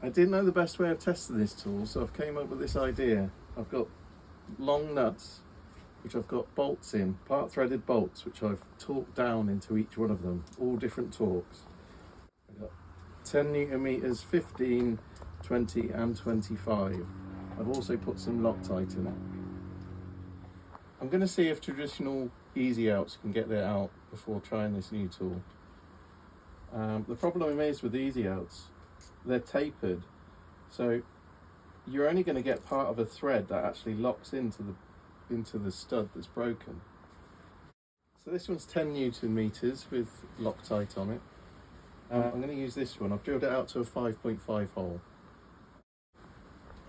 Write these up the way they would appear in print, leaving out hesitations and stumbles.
I didn't know the best way of testing this tool, so I've came up with this idea. I've got long nuts, which I've got bolts in, part threaded bolts, which I've torqued down into each one of them, all different torques. I've got 10 Newton meters, 15, 20 and 25. I've also put some Loctite in it. I'm going to see if traditional easy outs can get their out before trying this new tool. The problem is with easy outs, they're tapered, so you're only going to get part of a thread that actually locks into the stud that's broken. So this one's 10 Newton meters with Loctite on it. I'm going to use this one. I've drilled it out to a 5.5 hole,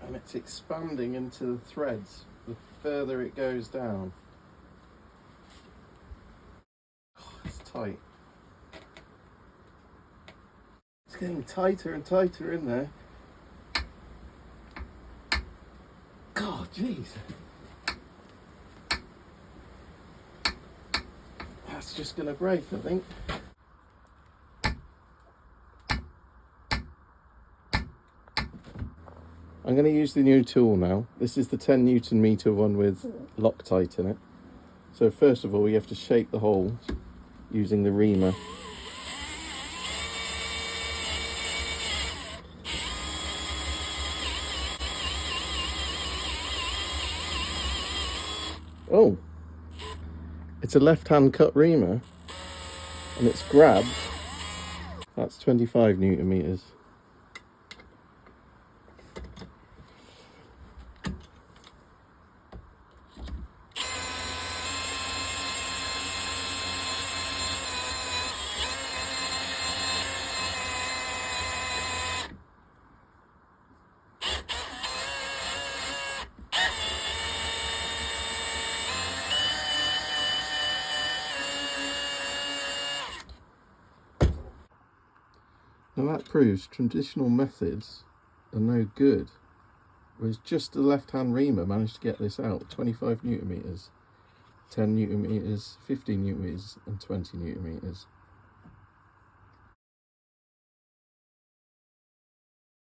and it's expanding into the threads the further it goes down. Oh, it's tight. It's getting tighter and tighter in there. God, jeez. That's just going to break, I think. I'm going to use the new tool now. This is the 10 Newton meter one with Loctite in it. So first of all, you have to shape the holes using the reamer. Oh, it's a left-hand cut reamer, and it's grabbed. That's 25 Newton meters. Now that proves traditional methods are no good, whereas just the left-hand reamer managed to get this out. 25 Newton meters, 10 Newton meters, 15 Newton meters and 20 Newton meters.